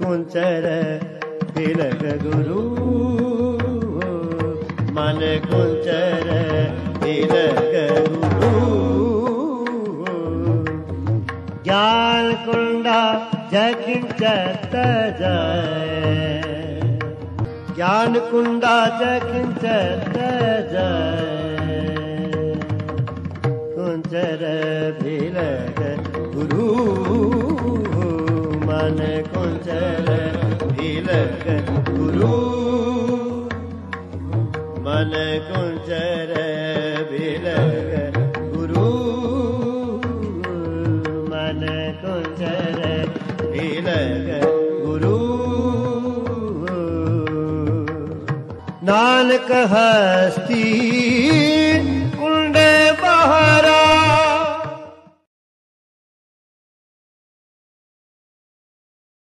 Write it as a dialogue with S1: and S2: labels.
S1: कुंचर तिलक गुरु मन कुंचर तिलक गुरु ज्ञान कुंडा जकिंचत जाय ज्ञान कुंडा जकिंचत जाय कुंचर तिलक गुरु मन कुंचर तिलक गुरु मन कुंचर तिलक गुरु मन कुंचर तिलक गुरु नानक हस्ती